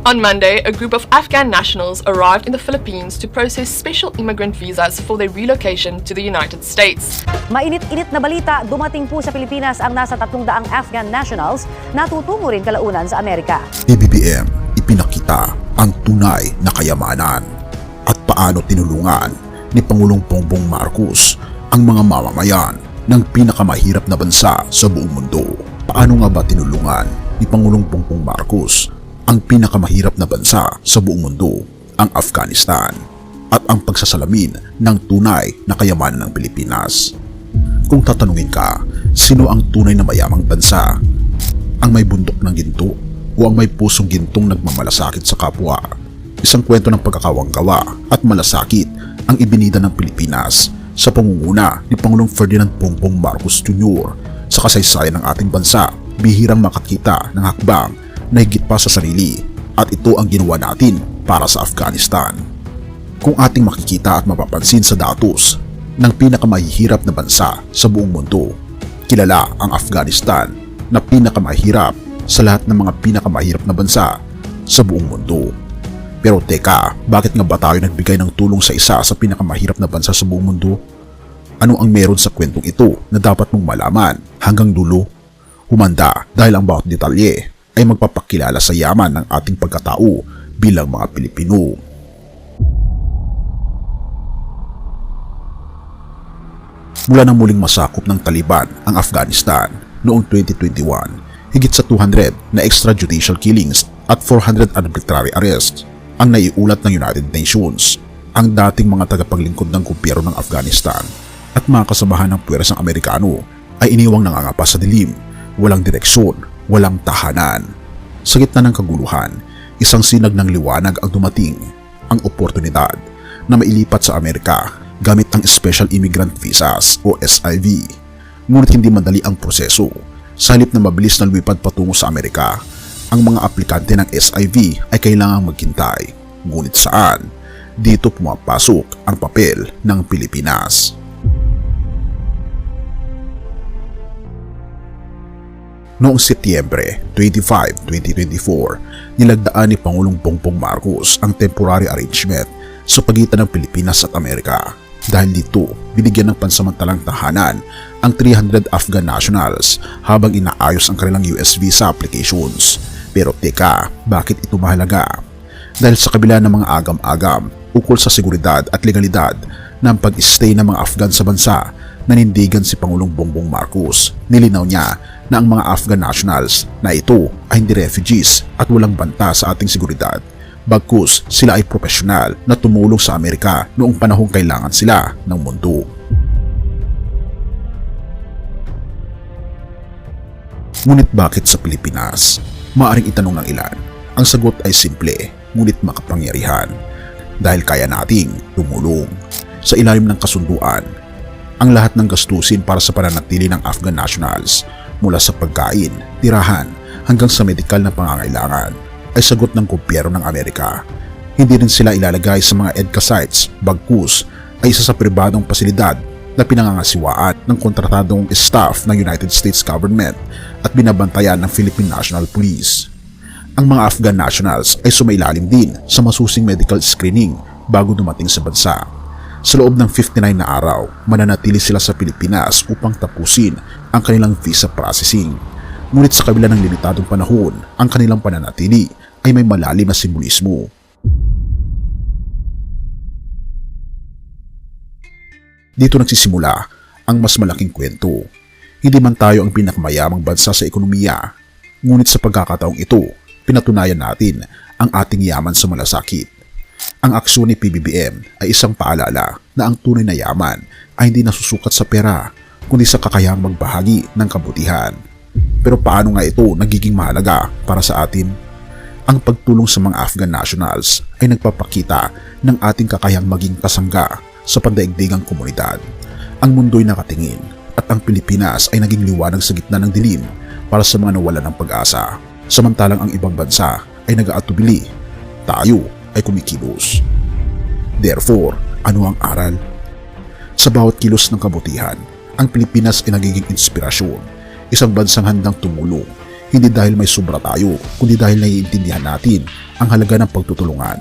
On Monday, a group of Afghan nationals arrived in the Philippines to process special immigrant visas for their relocation to the United States. Mainit-init na balita, dumating po sa Pilipinas ang nasa 300 Afghan nationals na tutungo rin kalaunan sa Amerika. PBBM, ipinakita ang tunay na kayamanan at paano tinulungan ni Pangulong Bongbong Marcos ang mga mamamayan ng pinakamahirap na bansa sa buong mundo. Paano nga ba tinulungan ni Pangulong Bongbong Marcos ang pinakamahirap na bansa sa buong mundo, ang Afghanistan, at ang pagsasalamin ng tunay na kayamanan ng Pilipinas? Kung tatanungin ka, sino ang tunay na mayamang bansa? Ang may bundok ng ginto o ang may pusong gintong nagmamalasakit sa kapwa? Isang kwento ng pagkakawanggawa at malasakit ang ibinida ng Pilipinas sa pangunguna ni Pangulong Ferdinand Bongbong Marcos Jr. Sa kasaysayan ng ating bansa, bihirang makakita ng hakbang na higit pa sa sarili, at ito ang ginawa natin para sa Afghanistan. Kung ating makikita at mapapansin sa datos ng pinakamahihirap na bansa sa buong mundo, kilala ang Afghanistan na pinakamahirap sa lahat ng mga pinakamahirap na bansa sa buong mundo. Pero teka, bakit nga ba tayo nagbigay ng tulong sa isa sa pinakamahirap na bansa sa buong mundo? Ano ang meron sa kwentong ito na dapat mong malaman hanggang dulo? Humanda dahil ang bawat detalye ay magpapakilala sa yaman ng ating pagkatao bilang mga Pilipino. Mula nang muling masakop ng Taliban ang Afghanistan noong 2021, higit sa 200 na extrajudicial killings at 400 arbitrary arrests ang naiulat ng United Nations. Ang dating mga tagapaglingkod ng gobyerno ng Afghanistan at mga kasamahan ng puwersang Amerikano ay iniwang nangangapa sa dilim, walang direksyon, walang tahanan. Sa gitna ng kaguluhan, isang sinag ng liwanag ang dumating, ang oportunidad na mailipat sa Amerika gamit ang Special Immigrant Visas o SIV. Ngunit hindi madali ang proseso. Sa halip na mabilis na lumipad patungo sa Amerika, ang mga aplikante ng SIV ay kailangang maghintay. Ngunit saan? Dito pumapasok ang papel ng Pilipinas. Noong Setyembre 25, 2024, nilagdaan ni Pangulong Bongbong Marcos ang temporary arrangement sa pagitan ng Pilipinas at Amerika. Dahil dito, binigyan ng pansamantalang tahanan ang 300 Afghan nationals habang inaayos ang kanilang US visa applications. Pero teka, bakit ito mahalaga? Dahil sa kabila ng mga agam-agam ukol sa seguridad at legalidad ng pag-stay ng mga Afghan sa bansa, nanindigan si Pangulong Bongbong Marcos. Nilinaw niya na ang mga Afghan nationals na ito ay hindi refugees at walang banta sa ating seguridad. Bagkus sila ay profesional na tumulong sa Amerika noong panahong kailangan sila ng mundo. Ngunit bakit sa Pilipinas? Maaring itanong ng ilan. Ang sagot ay simple, ngunit makapangyarihan. Dahil kaya nating tumulong. Sa ilalim ng kasunduan, ang lahat ng gastusin para sa pananatili ng Afghan nationals, mula sa pagkain, tirahan, hanggang sa medikal na pangangailangan, ay sagot ng gobyerno ng Amerika. Hindi rin sila ilalagay sa mga EDCA sites, bagkus ay isa sa pribadong pasilidad na pinangangasiwaan ng kontratadong staff ng United States government at binabantayan ng Philippine National Police. Ang mga Afghan nationals ay sumailalim din sa masusing medical screening bago dumating sa bansa. Sa loob ng 59 na araw, mananatili sila sa Pilipinas upang tapusin ang kanilang visa processing. Ngunit sa kabila ng limitadong panahon, ang kanilang pananatili ay may malalim na simbolismo. Dito nagsisimula ang mas malaking kwento. Hindi man tayo ang pinakamayamang bansa sa ekonomiya, ngunit sa pagkakataong ito, pinatunayan natin ang ating yaman sa malasakit. Ang aksyon ni PBBM ay isang paalala na ang tunay na yaman ay hindi nasusukat sa pera, kundi sa kakayahang magbahagi ng kabutihan. Pero paano nga ito nagiging mahalaga para sa atin? Ang pagtulong sa mga Afghan nationals ay nagpapakita ng ating kakayahang maging kasangga sa pandaigdigang komunidad. Ang mundo'y nakatingin at ang Pilipinas ay naging liwanag sa gitna ng dilim para sa mga nawalan ng pag-asa. Samantalang ang ibang bansa ay nag-aatubili, tayo ay kumikilos. Therefore, ano ang aral? Sa bawat kilos ng kabutihan, ang Pilipinas ay nagiging inspirasyon, isang bansang handang tumulong, Hindi dahil may sobra tayo, kundi dahil naiintindihan natin ang halaga ng pagtutulungan.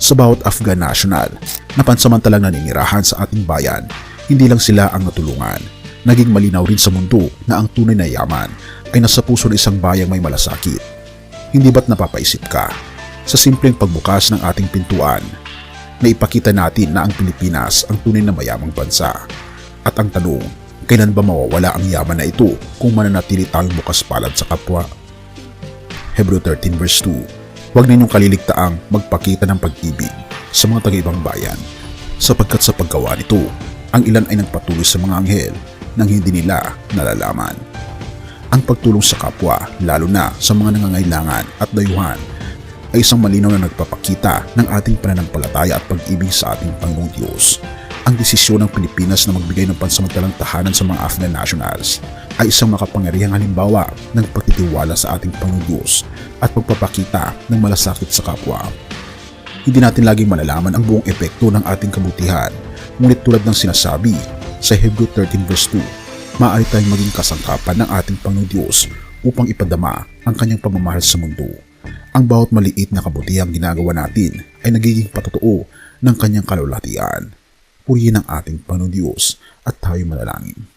Sa bawat Afghan national na pansamantalang naninirahan sa ating bayan, hindi lang sila ang natulungan. Naging malinaw rin sa mundo na ang tunay na yaman ay nasa puso ng isang bayang may malasakit. Hindi ba't napapaisip ka? Sa simpleng pagbukas ng ating pintuan, na ipakita natin na ang Pilipinas ang tunay na mayamang bansa. At ang tanong, kailan ba mawawala ang yaman na ito kung mananatili tayong bukas palad sa kapwa? Hebreo 13 verse 2. Huwag ninyong kaliligtaang magpakita ng pag-ibig sa mga taga-ibang bayan, sapagkat sa paggawa nito, ang ilan ay nagpatuloy sa mga anghel nang hindi nila nalalaman. Ang pagtulong sa kapwa, lalo na sa mga nangangailangan at dayuhan, ay isang malinaw na nagpapakita ng ating pananampalataya at pag-ibig sa ating Panginoong Diyos. Ang desisyon ng Pilipinas na magbigay ng pansamantalang tahanan sa mga Afghan nationals ay isang makapangyarihang halimbawa ng pagtitiwala sa ating Panginoong Diyos at pagpapakita ng malasakit sa kapwa. Hindi natin laging malalaman ang buong epekto ng ating kabutihan, ngunit tulad ng sinasabi sa Hebreo 13 verse 2, maaari tayong maging kasangkapan ng ating Panginoong Diyos upang ipadama ang kanyang pagmamahal sa mundo. Ang bawat maliit na kabutihang ginagawa natin ay nagiging patotoo ng kanyang kalulatian. Purihin ang ating Panginoong Diyos at tayo manalangin.